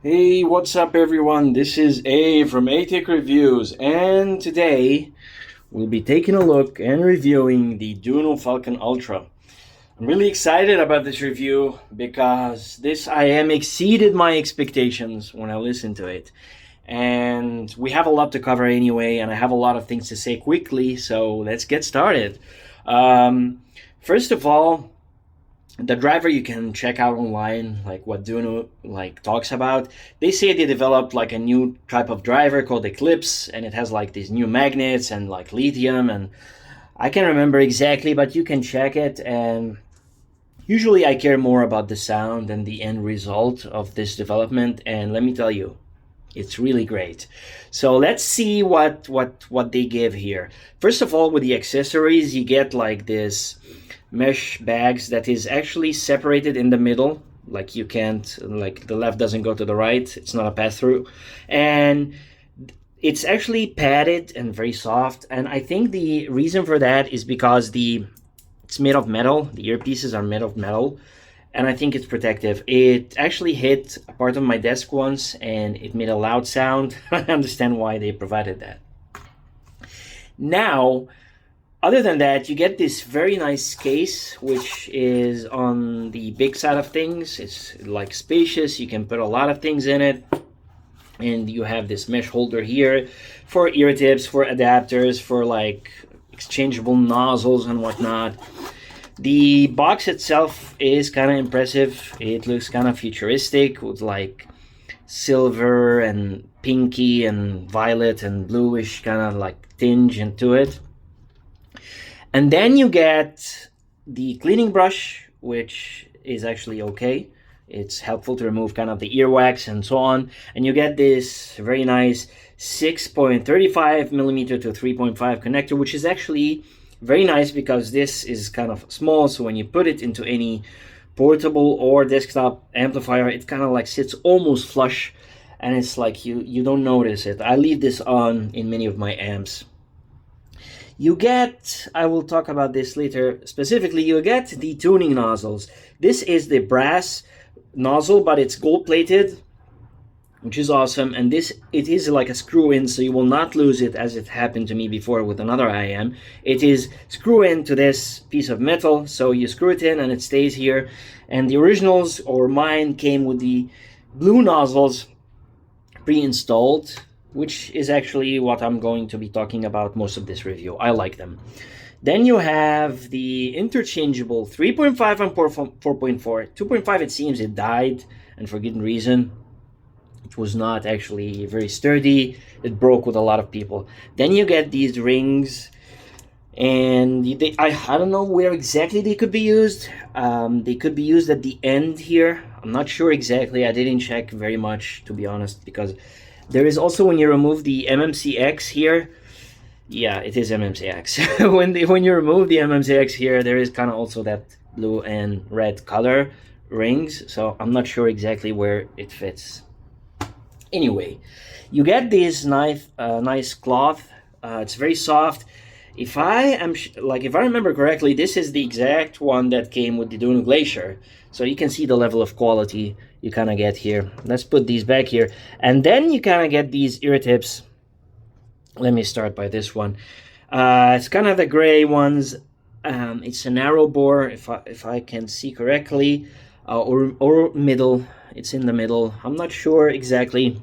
Hey, what's up everyone? This is A from A-Tech Reviews, and today we'll be taking a look and reviewing the DUNU Falcon Ultra. I'm really excited about this review because this IEM exceeded my expectations when I listened to it. And we have a lot to cover anyway, and I have a lot of things to say quickly, so let's get started. Um, First of all, the driver you can check out online, like what DUNU talks about. They say they developed like a new type of driver called Eclipse, and it has like these new magnets and like lithium, and I can't remember exactly, but you can check it. And usually I care more about the sound and the end result of this development, and let me tell you, it's really great. So let's see what they give here. First of all, with the accessories, you get like this mesh bags that is actually separated in the middle. Like you can't, like the left doesn't go to the right. It's not a pass-through. And it's actually padded and very soft. And I think the reason for that is because it's made of metal. The earpieces are made of metal, and I think it's protective. It actually hit a part of my desk once and it made a loud sound. I understand why they provided that. Now, other than that, you get this very nice case, which is on the big side of things. It's like spacious. You can put a lot of things in it. And you have this mesh holder here for ear tips, for adapters, for like exchangeable nozzles and whatnot. The box itself is kind of impressive. It looks kind of futuristic with like silver and pinky and violet and bluish kind of like tinge into it. And then you get the cleaning brush, which is actually okay. It's helpful to remove kind of the earwax and so on. And you get this very nice 6.35 millimeter to 3.5 connector, which is actually very nice because this is kind of small. So when you put it into any portable or desktop amplifier, it kind of like sits almost flush, and it's like you don't notice it. I leave this on in many of my amps. You get, I will talk about this later specifically, you get the tuning nozzles. This is the brass nozzle, but it's gold plated, which is awesome. And this, it is like a screw in, so you will not lose it as it happened to me before with another IEM. It is screw in to this piece of metal, so you screw it in and it stays here. And the originals, or mine, came with the blue nozzles pre-installed, which is actually what I'm going to be talking about most of this review. I like them. Then you have the interchangeable 3.5 and 4.4. 2.5, it seems it died, and for good reason. It was not actually very sturdy. It broke with a lot of people. Then you get these rings, and I don't know where exactly they could be used. They could be used at the end here. I'm not sure exactly. I didn't check very much, to be honest, because there is also, when you remove the MMCX here, yeah, it is MMCX. when you remove the MMCX here, there is kind of also that blue and red color rings, so I'm not sure exactly where it fits. Anyway, you get this nice cloth. It's very soft. If I remember correctly, this is the exact one that came with the DUNU Glacier, so you can see the level of quality you kind of get here. Let's put these back here, and then you kind of get these ear tips. Let me start by this one. It's kind of the gray ones. It's a narrow bore, if I can see correctly, or middle. It's in the middle. I'm not sure exactly.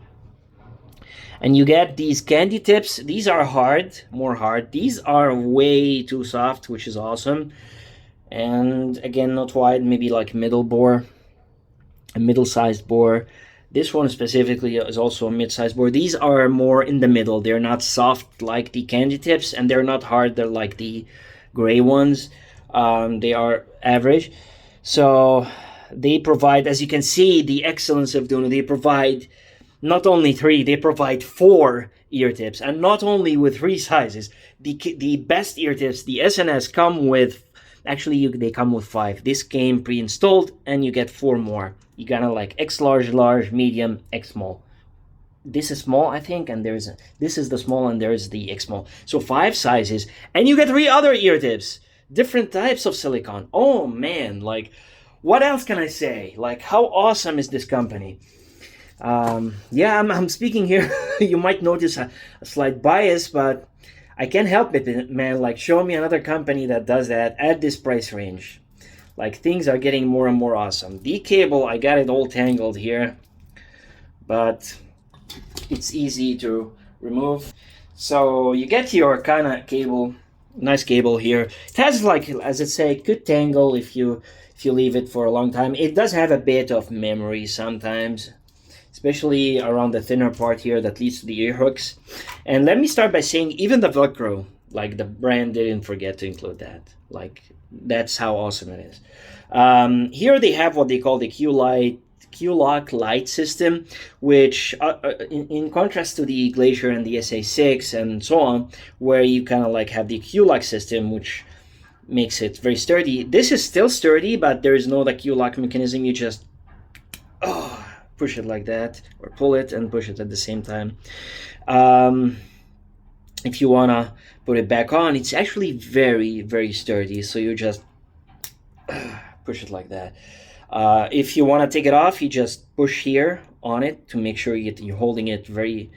And you get these candy tips. These are hard, more hard. These are way too soft, which is awesome. And again, not wide, maybe like middle bore, a middle-sized bore. This one specifically is also a mid-sized bore. These are more in the middle. They're not soft like the candy tips, and they're not hard. They're like the gray ones. They are average. So they provide, as you can see, the excellence of DUNU. They provide not only 3, they provide 4 ear tips, and not only with 3 sizes. The best ear tips, the SNS, come with, actually they come with 5. This came pre-installed, and you get 4 more. You gotta like X large, large, medium, X small. This is small, I think, and this is the small, and there's the X small. So 5 sizes, and you get 3 other ear tips, different types of silicone. Oh man, like, what else can I say? Like, how awesome is this company? Yeah, I'm speaking here. You might notice a slight bias, but I can't help it, man. Like, show me another company that does that at this price range. Like, things are getting more and more awesome. The cable, I got it all tangled here, but it's easy to remove. So you get your kind of cable, nice cable here. It has, like, as I say, good tangle if you leave it for a long time. It does have a bit of memory sometimes, especially around the thinner part here that leads to the ear hooks. And let me start by saying even the Velcro, like, the brand didn't forget to include that. Like, that's how awesome it is. Here they have what they call the Q-Lock light system, which in contrast to the Glacier and the SA6 and so on, where you kind of like have the Q-Lock system, which makes it very sturdy. This is still sturdy, but there is no like Q-Lock mechanism. You just push it like that, or pull it and push it at the same time. If you want to put it back on, it's actually very, very sturdy. So you just push it like that. If you want to take it off, you just push here on it to make sure you're holding it very,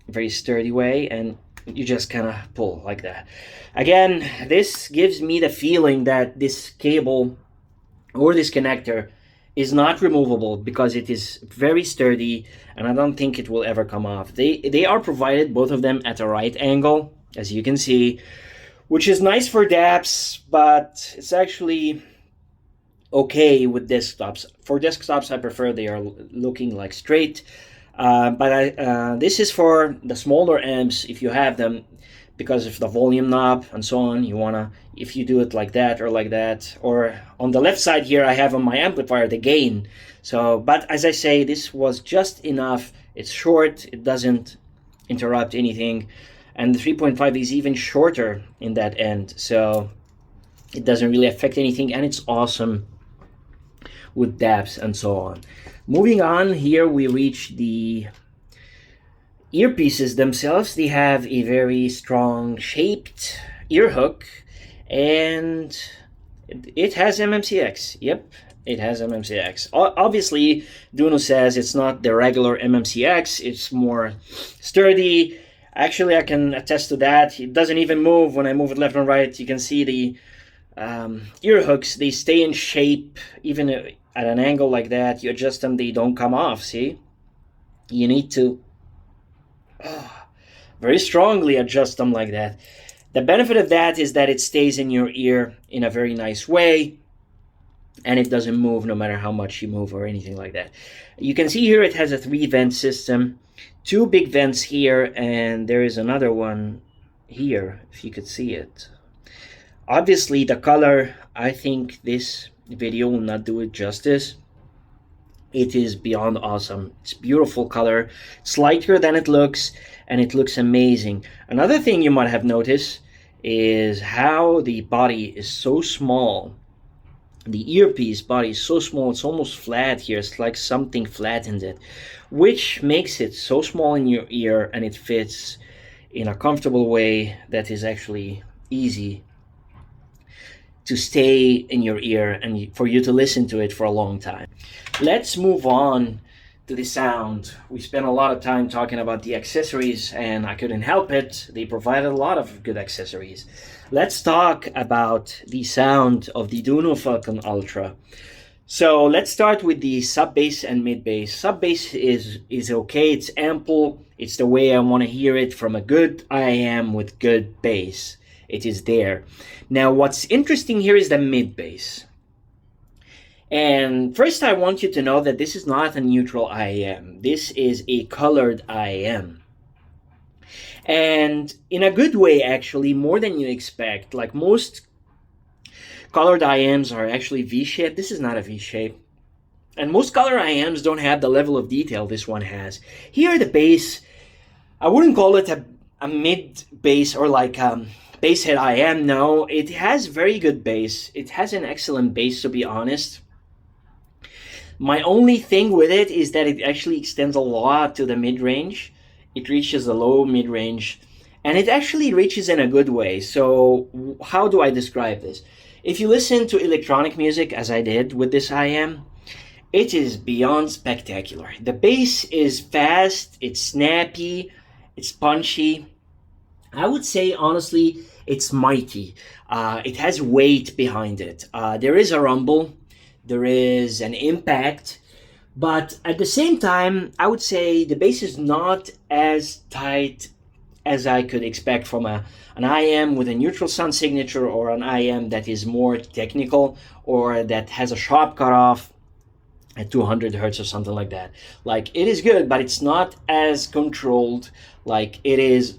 very sturdy way, and you just kind of pull like that. Again, this gives me the feeling that this cable or this connector is not removable because it is very sturdy, and I don't think it will ever come off. They are provided, both of them, at a right angle, as you can see, which is nice for DAPs, but it's actually okay with desktops. For desktops, I prefer they are looking like straight, but this is for the smaller amps if you have them, because of the volume knob and so on. You wanna, if you do it like that, or on the left side here I have on my amplifier the gain. So, but as I say, this was just enough. It's short, it doesn't interrupt anything, and the 3.5 is even shorter in that end, so it doesn't really affect anything, and it's awesome with DAPs and so on. Moving on, here we reach the earpieces themselves. They have a very strong shaped ear hook, and it has MMCX. Yep, it has MMCX. Obviously, DUNU says it's not the regular MMCX, it's more sturdy. Actually, I can attest to that. It doesn't even move when I move it left and right. You can see the ear hooks, they stay in shape even at an angle like that. You adjust them, they don't come off. See, you need to very strongly adjust them like that. The benefit of that is that it stays in your ear in a very nice way, and it doesn't move no matter how much you move or anything like that. You can see here it has a 3-vent system, 2 big vents here, and there is another one here, if you could see it. Obviously the color, I think this video will not do it justice. It is beyond awesome. It's beautiful color. It's lighter than it looks, and it looks amazing. Another thing you might have noticed is how the body is so small. The earpiece body is so small, it's almost flat here. It's like something flattened it, which makes it so small in your ear, and it fits in a comfortable way that is actually easy to stay in your ear and for you to listen to it for a long time. Let's move on to the sound. We spent a lot of time talking about the accessories, and I couldn't help it. They provided a lot of good accessories. Let's talk about the sound of the DUNU Falcon Ultra. So let's start with the sub bass and mid bass. Sub bass is okay, it's ample, it's the way I want to hear it from a good IEM with good bass. It is there. Now what's interesting here is the mid bass. And first I want you to know that this is not a neutral IEM. This is a colored IEM. And in a good way, actually, more than you expect. Like most colored IEMs are actually V-shaped. This is not a V-shape. And most colored IEMs don't have the level of detail this one has. Here the bass, I wouldn't call it a mid bass or like bass head IEM. No, it has very good bass. It has an excellent bass, to be honest. My only thing with it is that it actually extends a lot to the mid-range. It reaches the low mid-range, and it actually reaches in a good way. So how do I describe this? If you listen to electronic music, as I did with this IEM, It is beyond spectacular. The bass is fast, it's snappy, it's punchy. I would say, honestly, it's mighty. It has weight behind it. There is a rumble, there is an impact, but at the same time, I would say the bass is not as tight as I could expect from an IEM with a neutral sound signature, or an IEM that is more technical, or that has a sharp cutoff at 200 hertz or something like that. Like, it is good, but it's not as controlled. Like, it is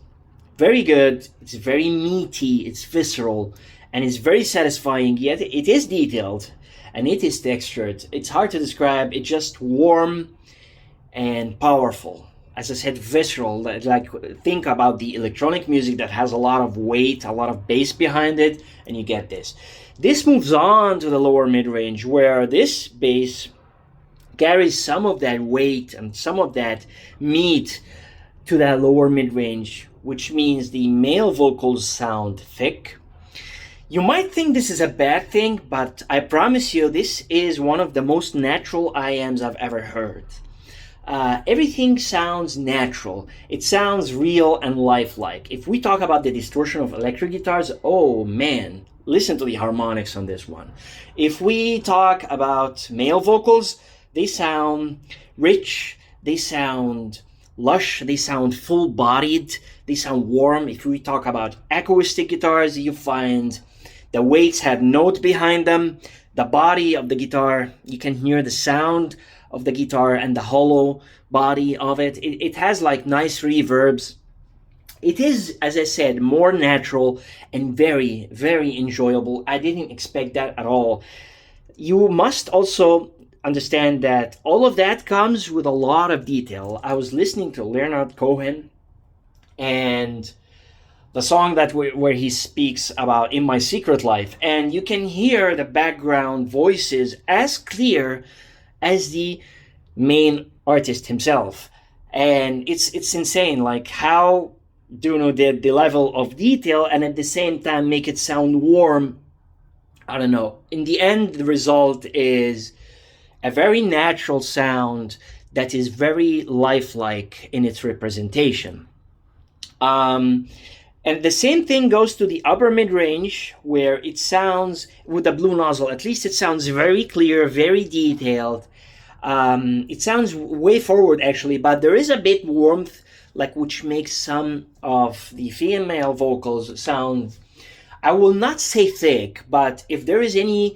very good, it's very meaty, it's visceral, and it's very satisfying, yet it is detailed and it is textured. It's hard to describe, it's just warm and powerful. As I said, visceral. Like, think about the electronic music that has a lot of weight, a lot of bass behind it, and you get this. This moves on to the lower mid-range, where this bass carries some of that weight and some of that meat to that lower mid-range, which means the male vocals sound thick. You might think this is a bad thing, but I promise you this is one of the most natural IEMs I've ever heard. Everything sounds natural. It sounds real and lifelike. If we talk about the distortion of electric guitars, oh man, listen to the harmonics on this one. If we talk about male vocals, they sound rich, they sound lush, they sound full-bodied, they sound warm. If we talk about acoustic guitars, you find the weights have note behind them. The body of the guitar, you can hear the sound of the guitar and the hollow body of it. It has like nice reverbs. It is, as I said, more natural and very, very enjoyable. I didn't expect that at all. You must also understand that all of that comes with a lot of detail. I was listening to Leonard Cohen, and the song that where he speaks about "In My Secret Life," and you can hear the background voices as clear as the main artist himself, and it's insane, like how DUNU did the level of detail and at the same time make it sound warm. I don't know. In the end, the result is a very natural sound that is very lifelike in its representation. And the same thing goes to the upper mid-range, where it sounds, with the blue nozzle, at least it sounds very clear, very detailed. It sounds way forward, actually, but there is a bit warmth, like, which makes some of the female vocals sound, I will not say thick, but if there is any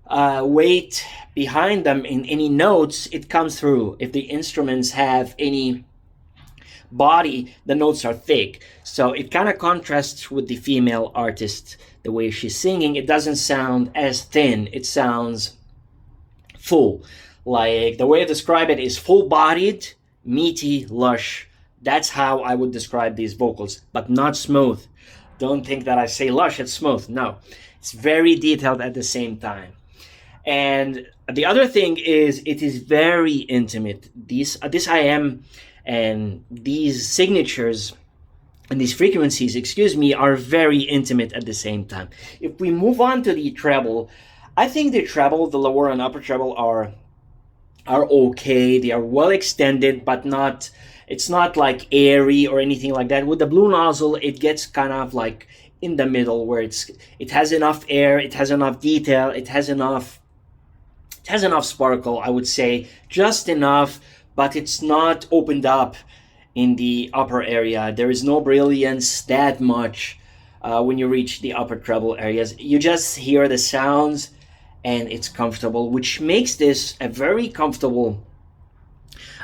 weight behind them in any notes, it comes through. If the instruments have any body, the notes are thick. So it kind of contrasts with the female artist, the way she's singing. It doesn't sound as thin, it sounds full. Like, the way I describe it is full-bodied, meaty, lush. That's how I would describe these vocals, but not smooth. Don't think that I say lush, it's smooth. No, it's very detailed at the same time. And the other thing is, it is very intimate. This IEM and these signatures and these frequencies, excuse me, are very intimate at the same time. If we move on to the treble, I think the treble, the lower and upper treble are okay. They are well extended, but not, it's not like airy or anything like that. With the blue nozzle, it gets kind of like in the middle, where it has enough air, it has enough detail, it has enough sparkle, I would say, just enough, but it's not opened up in the upper area. There is no brilliance that much when you reach the upper treble areas. You just hear the sounds and it's comfortable, which makes this a very comfortable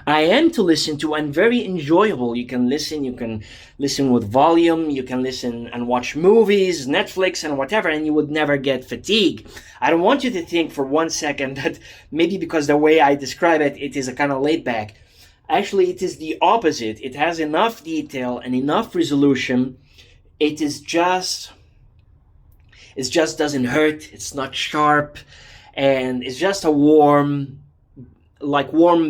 IEM to listen to and very enjoyable. You can listen with volume, you can listen and watch movies, Netflix and whatever, and you would never get fatigue. I don't want you to think for 1 second that maybe because the way I describe it, it is a kind of laid back. Actually, it is the opposite. It has enough detail and enough resolution. It just doesn't hurt. It's not sharp, and it's just a warm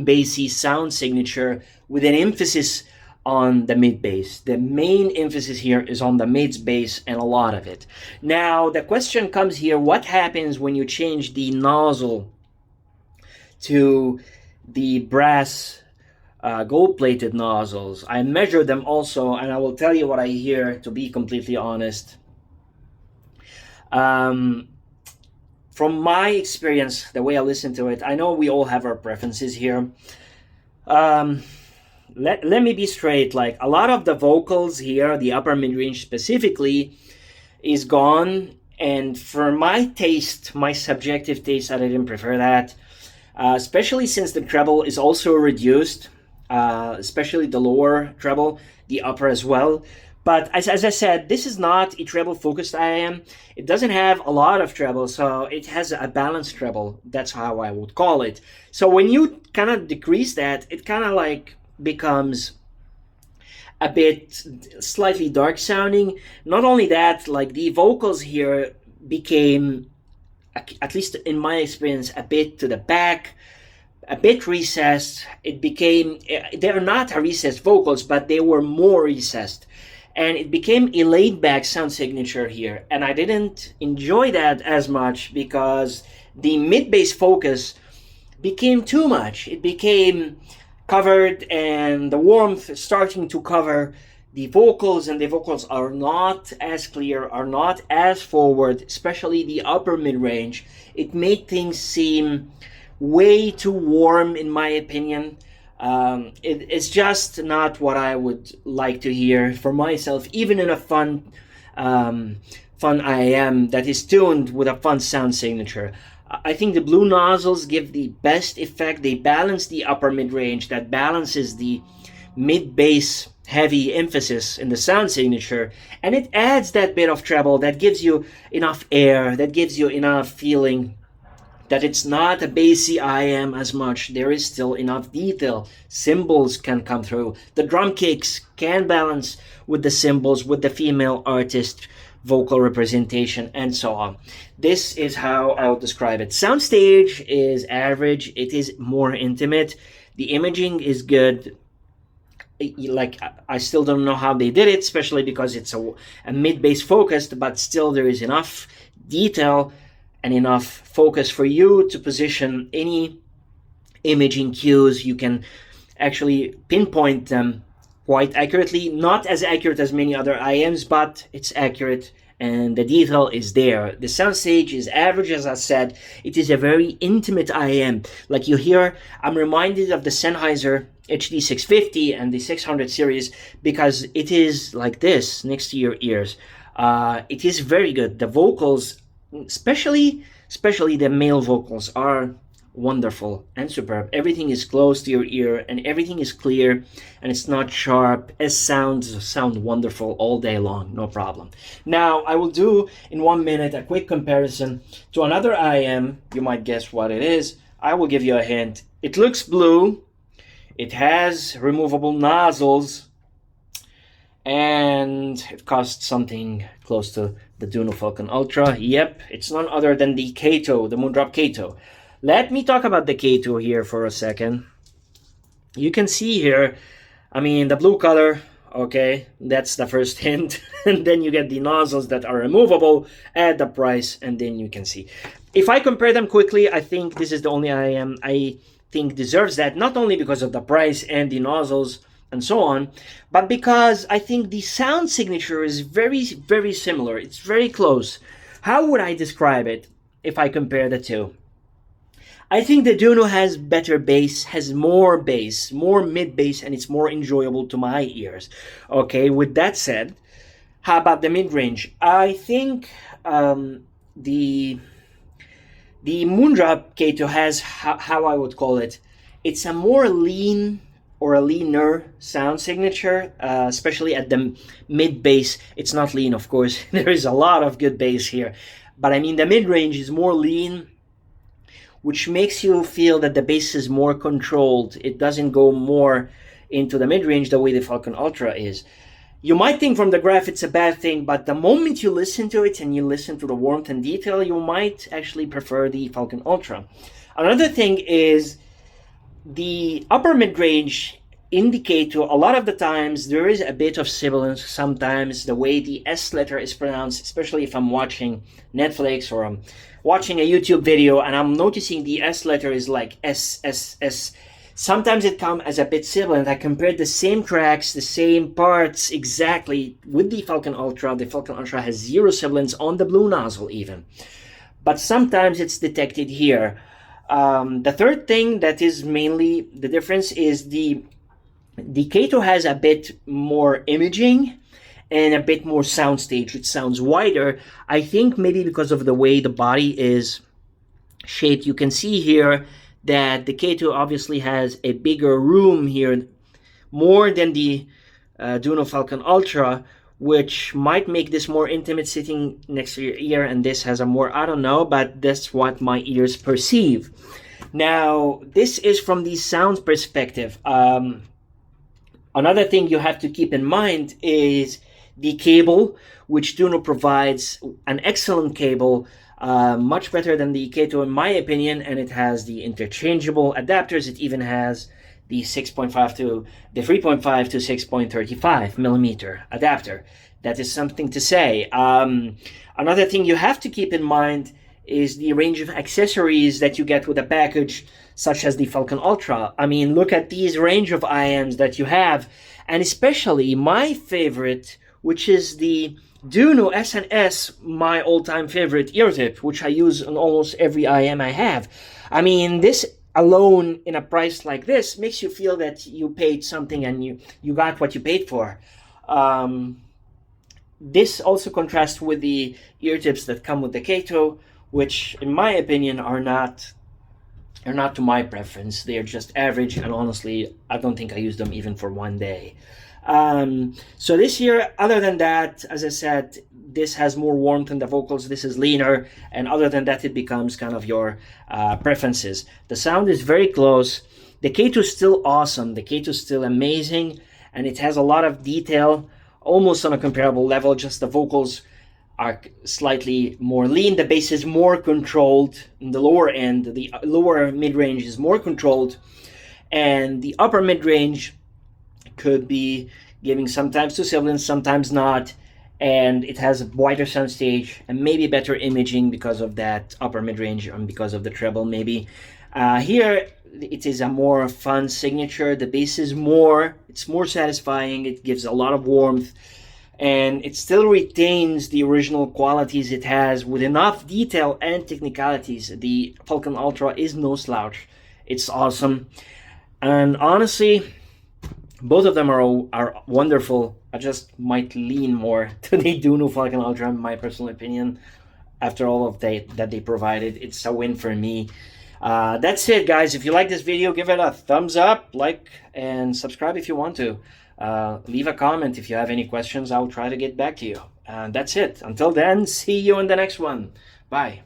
bassy sound signature with an emphasis on the mid bass. The main emphasis here is on the mid bass, and a lot of it. Now the question comes here: what happens when you change the nozzle to the brass gold-plated nozzles. I measured them also, and I will tell you what I hear, to be completely honest. From my experience, the way I listen to it, I know we all have our preferences here. Let me be straight, like a lot of the vocals here, the upper mid-range specifically, is gone, and for my taste, my subjective taste, I didn't prefer that, especially since the treble is also reduced, especially the lower treble, the upper as well. But as I said, this is not a treble focused IEM. It doesn't have a lot of treble, so it has a balanced treble. That's how I would call it. So when you kind of decrease that, it kind of like becomes a bit slightly dark sounding. Not only that, like the vocals here became, at least in my experience, a bit to the back, a bit recessed. It became, they're not a recessed vocals, but they were more recessed. And it became a laid-back sound signature here. And I didn't enjoy that as much because the mid-bass focus became too much. It became covered, and the warmth starting to cover the vocals, and the vocals are not as clear, are not as forward, especially the upper mid-range. It made things seem way too warm, in my opinion. It's just not what I would like to hear for myself, even in a fun IEM that is tuned with a fun sound signature. I think the blue nozzles give the best effect. They balance the upper mid-range, that balances the mid-bass heavy emphasis in the sound signature, and it adds that bit of treble that gives you enough air, that gives you enough feeling that it's not a bassy IEM as much. There is still enough detail. Cymbals can come through. The drum kicks can balance with the cymbals, with the female artist vocal representation, and so on. This is how I would describe it. Soundstage is average. It is more intimate. The imaging is good. Like, I still don't know how they did it, especially because it's a mid-bass focused, but still there is enough detail and enough focus for you to position any imaging cues. You can actually pinpoint them quite accurately. Not as accurate as many other IEMs, but it's accurate and the detail is there. The soundstage is average, as I said. It is a very intimate IEM. Like you hear, I'm reminded of the Sennheiser HD650 and the 600 series because it is like this next to your ears. It is very good. The vocals, especially the male vocals, are wonderful and superb. Everything is close to your ear and everything is clear and it's not sharp. It sound wonderful all day long, no problem. Now I will do in 1 minute a quick comparison to another IEM. You might guess what it is. I will give you a hint. It looks blue. It has removable nozzles and it costs something close to the DUNU Falcon Ultra. Yep, it's none other than the Kato, the Moondrop Kato. Let me talk about the Kato here for a second. You can see here, I mean, the blue color, okay, that's the first hint. And then you get the nozzles that are removable at the price, and then you can see. If I compare them quickly, I think this is the only IEM I think deserves that, not only because of the price and the nozzles and so on, but because I think the sound signature is very, very similar. It's very close. How would I describe it if I compare the two? I think the DUNU has better bass, has more bass, more mid-bass, and it's more enjoyable to my ears. Okay, with that said, how about the mid-range? I think the Moondrop Kato has, how I would call it, it's a more lean or a leaner sound signature, especially at the mid-bass. It's not lean, of course. There is a lot of good bass here. But I mean, the mid-range is more lean, which makes you feel that the bass is more controlled. It doesn't go more into the mid-range the way the Falcon Ultra is. You might think from the graph it's a bad thing, but the moment you listen to it and you listen to the warmth and detail, you might actually prefer the Falcon Ultra. Another thing is the upper mid-range in the Kato, a lot of the times there is a bit of sibilance. Sometimes the way the S letter is pronounced, especially if I'm watching Netflix or I'm watching a YouTube video and I'm noticing the S letter is like S, S, S. Sometimes it comes as a bit sibilant. I compared the same tracks, the same parts exactly with the Falcon Ultra. The Falcon Ultra has zero sibilance on the blue nozzle even. But sometimes it's detected here. The third thing that is mainly the difference is the Kato has a bit more imaging and a bit more soundstage. It sounds wider. I think maybe because of the way the body is shaped. You can see here that the Kato obviously has a bigger room here, more than the DUNU Falcon Ultra, which might make this more intimate sitting next to your ear, and this has a more, I don't know, but that's what my ears perceive. Now, this is from the sound perspective. Another thing you have to keep in mind is the cable, which DUNU provides an excellent cable, much better than the Kato in my opinion, and it has the interchangeable adapters. It even has the 6.5 to the 3.5 to 6.35 millimeter adapter. That is something to say. Another thing you have to keep in mind is the range of accessories that you get with a package such as the Falcon Ultra. I mean, look at these range of IEMs that you have, and especially my favorite, which is the DUNU SNS, my all-time favorite ear tip, which I use on almost every IEM I have. I mean, this alone in a price like this makes you feel that you paid something and you got what you paid for. This also contrasts with the ear tips that come with the Kato, which in my opinion are not to my preference. They are just average, and honestly I don't think I use them even for one day. So this here, other than that, as I said, this has more warmth in the vocals, this is leaner, and other than that it becomes kind of your preferences. The sound is very close. The Kato is still awesome, the Kato is still amazing, and it has a lot of detail, almost on a comparable level, just the vocals are slightly more lean, the bass is more controlled in the lower end, the lower mid-range is more controlled, and the upper mid-range could be giving sometimes to sibilance, sometimes not, and it has a wider soundstage and maybe better imaging because of that upper mid-range and because of the treble maybe. Here it is a more fun signature. The bass is it's more satisfying, it gives a lot of warmth, and it still retains the original qualities it has with enough detail and technicalities. The Falcon Ultra is no slouch. It's awesome, and honestly both of them are wonderful. I just might lean more to the DUNU Falcon Ultra in my personal opinion. After all of that they provided, it's a win for me. That's it, guys. If you like this video, give it a thumbs up, like, and subscribe if you want to. Leave a comment if you have any questions. I'll try to get back to you. And that's it. Until then, see you in the next one. Bye.